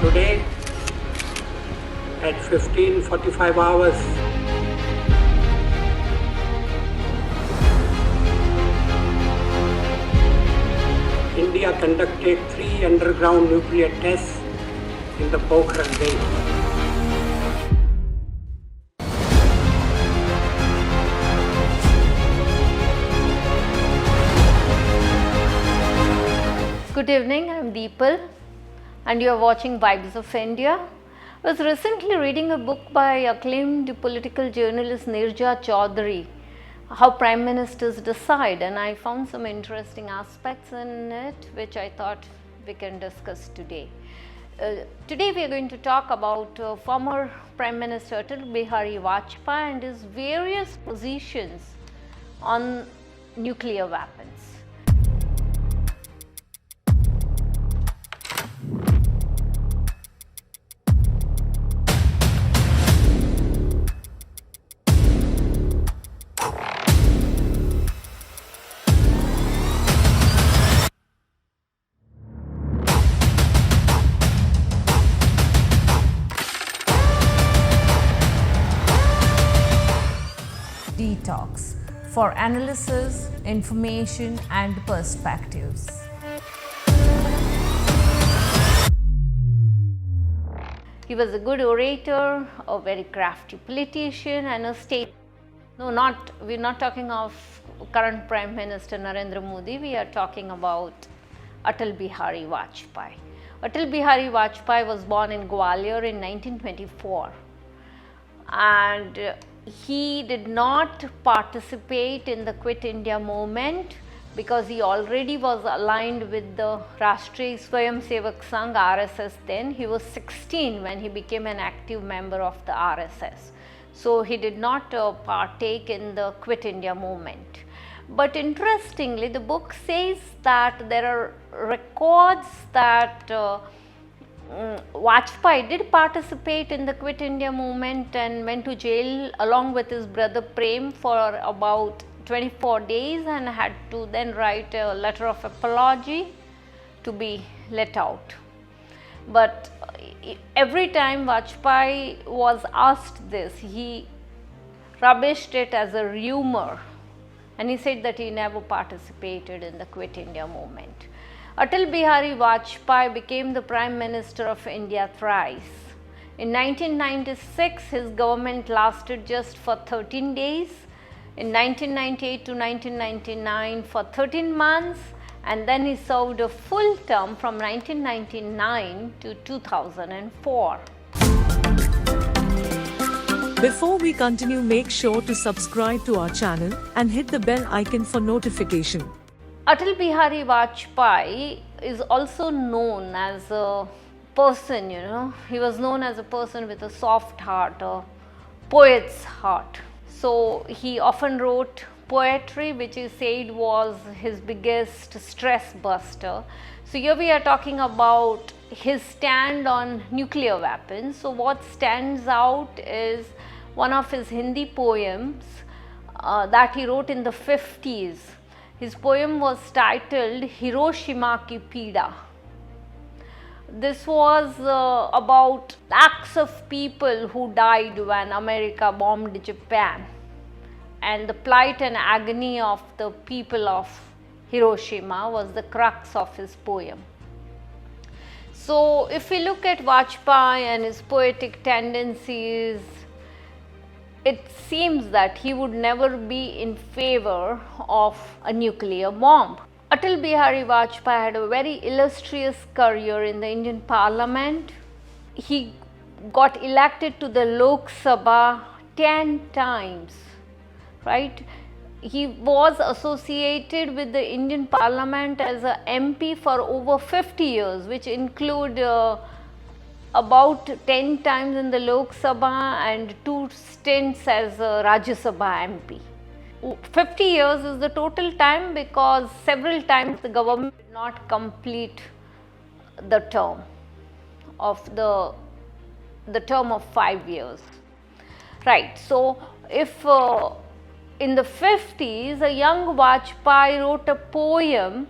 Today at 15:45 hours, India conducted 3 underground nuclear tests in the Pokhran range. Good evening, I am Deepal and you are watching Vibes of India. I was recently reading a book by acclaimed political journalist Nirja Chaudhary, How Prime Ministers Decide, and I found some interesting aspects in it which I thought we can discuss today. Today we are going to talk about former Prime Minister Atal Bihari Vajpayee and his various positions on nuclear weapons. Detox for analysis, information and perspectives. He was a good orator, a very crafty politician and a state. We're not talking of current Prime Minister Narendra Modi, we are talking about Atal Bihari Vajpayee. Atal Bihari Vajpayee was born in Gwalior in 1924 and he did not participate in the Quit India movement because he already was aligned with the Rashtriya Swayamsevak Sangh RSS then. He was 16 when he became an active member of the RSS. So he did not partake in the Quit India movement. But interestingly, the book says that there are records that Vajpayee did participate in the Quit India movement and went to jail along with his brother Prem for about 24 days and had to then write a letter of apology to be let out. But every time Vajpayee was asked this, he rubbished it as a rumor and he said that he never participated in the Quit India movement. Atal Bihari Vajpayee became the Prime Minister of India thrice. In 1996, his government lasted just for 13 days. In 1998 to 1999 for 13 months, and then he served a full term from 1999 to 2004. Before we continue, make sure to subscribe to our channel and hit the bell icon for notification. Atal Bihari Vajpayee is also known as a person, he was known as a person with a soft heart, a poet's heart. So he often wrote poetry, which he said was his biggest stress buster. So here we are talking about his stand on nuclear weapons. So what stands out is one of his Hindi poems that he wrote in the 50s. His poem was titled Hiroshima Ki Peeda. This was about lakhs of people who died when America bombed Japan, and the plight and agony of the people of Hiroshima was the crux of his poem. So if we look at Vajpayee and his poetic tendencies, it seems that he would never be in favor of a nuclear bomb. Atal Bihari Vajpayee had a very illustrious career in the Indian Parliament. He got elected to the Lok Sabha 10 times, right? He was associated with the Indian Parliament as a MP for over 50 years, which include about 10 times in the Lok Sabha and 2 stints as a Rajya Sabha MP. 50 years is the total time because several times the government did not complete the term of the term of 5 years. Right. So if in the 50s a young Vajpayee wrote a poem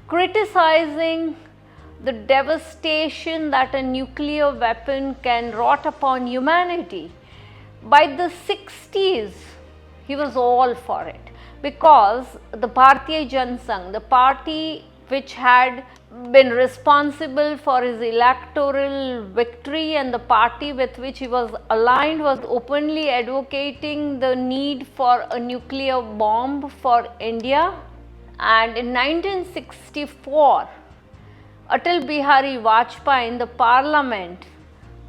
criticizing the devastation that a nuclear weapon can wrought upon humanity. By the 60s, he was all for it, because the Bharatiya Janasangh, the party which had been responsible for his electoral victory and the party with which he was aligned, was openly advocating the need for a nuclear bomb for India. And in 1964, Atal Bihari Vajpayee in the parliament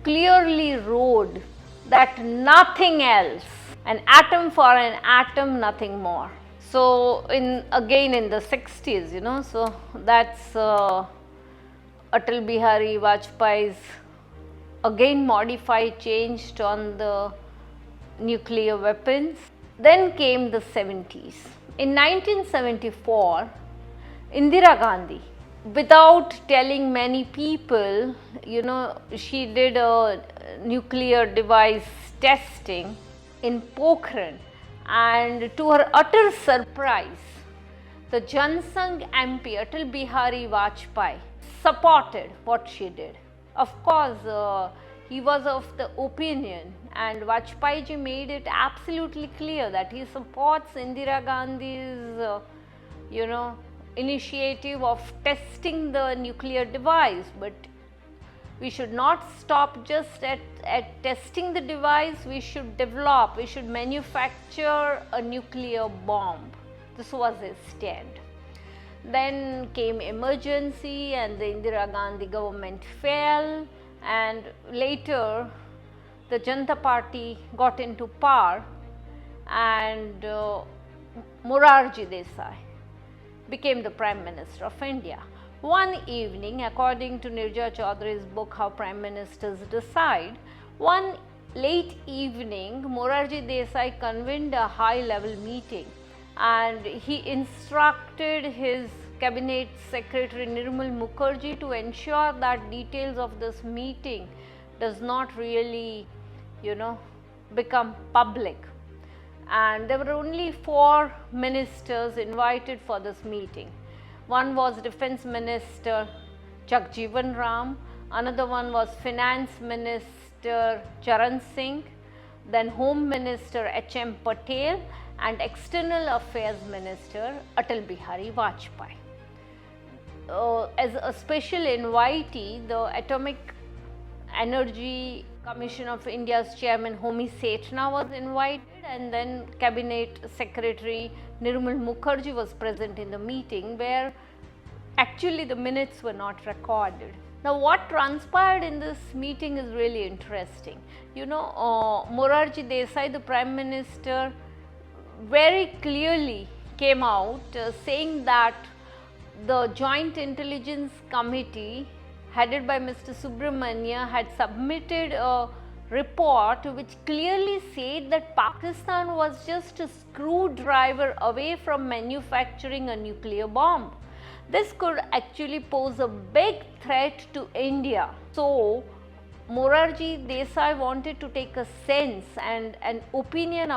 clearly wrote that nothing else, an atom for an atom, nothing more. So again in the 60s, so that's Atal Bihari Vajpayee's again modified, changed on the nuclear weapons. Then came the 70s. In 1974, Indira Gandhi, without telling many people, she did a nuclear device testing in Pokhran, and to her utter surprise, the Janasangh MP Atal Bihari Vajpayee supported what she did. Of course, he was of the opinion, and Vajpayee ji made it absolutely clear that he supports Indira Gandhi's, initiative of testing the nuclear device, but we should not stop just at testing the device. We should develop, we should manufacture a nuclear bomb. This was his stand. Then came emergency and the Indira Gandhi government fell, and later the Janata Party got into power, and Morarji Desai became the Prime Minister of India. One evening, according to Nirja Chaudhary's book How Prime Ministers Decide, one late evening, Morarji Desai convened a high-level meeting, and he instructed his cabinet secretary Nirmal Mukherjee to ensure that details of this meeting does not really, become public. And there were only 4 ministers invited for this meeting. One was Defense Minister Jagjeevan Ram, another one was Finance Minister Charan Singh, then Home Minister H.M. Patel, and External Affairs Minister Atal Bihari Vajpayee. As a special invitee, the Atomic Energy Commission of India's chairman Homi Sethna was invited, and then Cabinet Secretary Nirmal Mukherjee was present in the meeting, where actually the minutes were not recorded. Now, what transpired in this meeting is really interesting. Morarji Desai, the Prime Minister, very clearly came out saying that the Joint Intelligence Committee headed by Mr. Subramania had submitted a report which clearly said that Pakistan was just a screwdriver away from manufacturing a nuclear bomb. This could actually pose a big threat to India. So, Morarji Desai wanted to take a sense and an opinion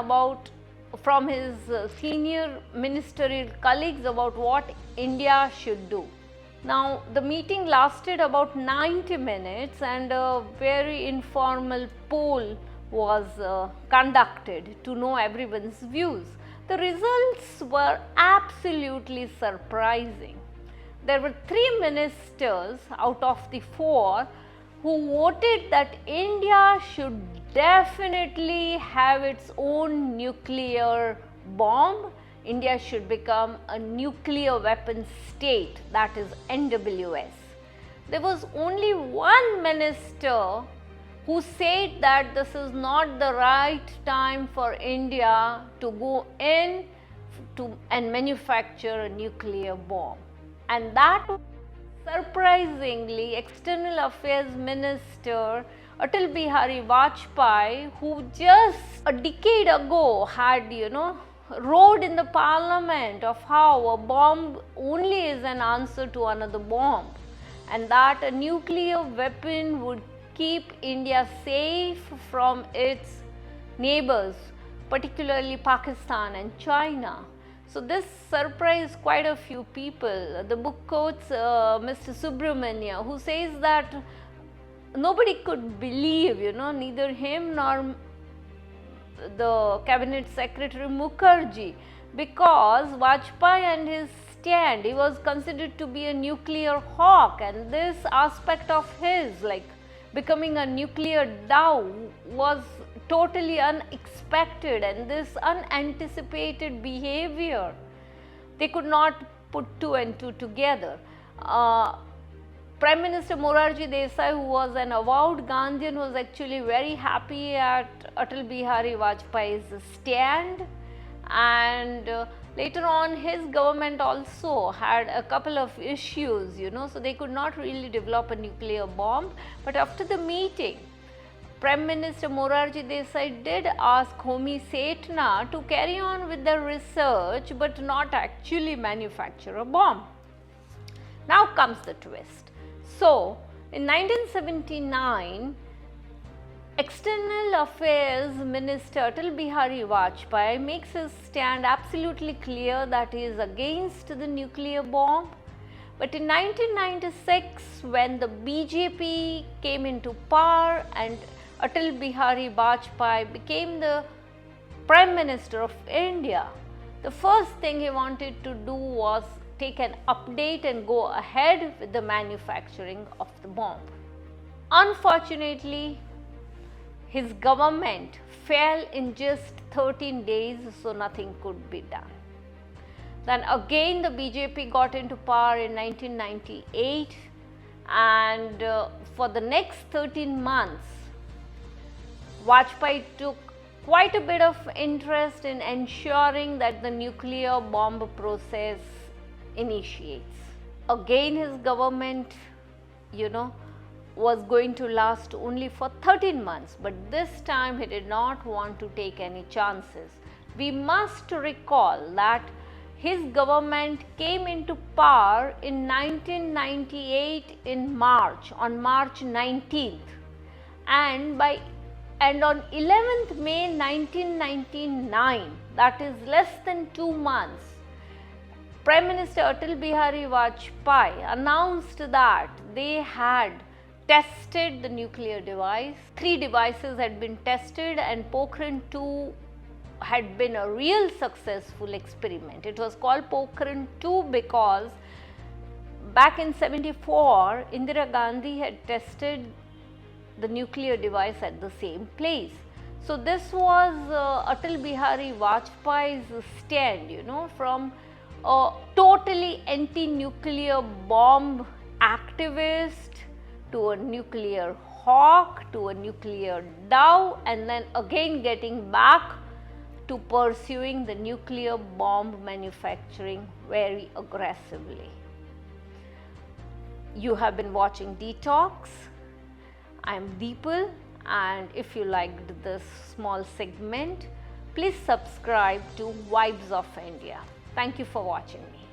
from his senior ministerial colleagues about what India should do. Now, the meeting lasted about 90 minutes, and a very informal poll was conducted to know everyone's views. The results were absolutely surprising. There were 3 ministers out of the 4 who voted that India should definitely have its own nuclear bomb. India should become a nuclear weapons state, that is NWS. There was only one minister who said that this is not the right time for India to go in and manufacture a nuclear bomb. And that was surprisingly External Affairs Minister Atal Bihari Vajpayee, who just a decade ago had, wrote in the parliament of how a bomb only is an answer to another bomb, and that a nuclear weapon would keep India safe from its neighbors, particularly Pakistan and China. So this surprised quite a few people. The book quotes Mr. Subramanya, who says that nobody could believe, neither him nor the cabinet secretary Mukherjee, because Vajpayee and his stand, he was considered to be a nuclear hawk, and this aspect of his, like becoming a nuclear Dow, was totally unexpected, and this unanticipated behavior, they could not put two and two together. Prime Minister Morarji Desai, who was an avowed Gandhian, was actually very happy at Atal Bihari Vajpayee's stand, and later on his government also had a couple of issues, so they could not really develop a nuclear bomb. But after the meeting, Prime Minister Morarji Desai did ask Homi Setna to carry on with the research but not actually manufacture a bomb. Now comes the twist. So, in 1979, External Affairs Minister Atal Bihari Vajpayee makes his stand absolutely clear that he is against the nuclear bomb. But in 1996, when the BJP came into power and Atal Bihari Vajpayee became the Prime Minister of India, the first thing he wanted to do was take an update and go ahead with the manufacturing of the bomb. Unfortunately, his government fell in just 13 days, so nothing could be done. Then again the BJP got into power in 1998, and for the next 13 months, Vajpayee took quite a bit of interest in ensuring that the nuclear bomb process initiates. Again his government, was going to last only for 13 months, but this time he did not want to take any chances. We must recall that his government came into power in 1998 in March, on March 19th, and on 11th May 1999, that is less than 2 months, Prime Minister Atal Bihari Vajpayee announced that they had tested the nuclear device. 3 devices had been tested, and Pokhran 2 had been a real successful experiment. It was called Pokhran 2 because back in 74, Indira Gandhi had tested the nuclear device at the same place. So this was Atal Bihari Vajpayee's stand, from a totally anti-nuclear bomb activist to a nuclear hawk to a nuclear Dow, and then again getting back to pursuing the nuclear bomb manufacturing very aggressively. You have been watching Detox. I am Deepal, and if you liked this small segment, please subscribe to Vibes of India. Thank you for watching me.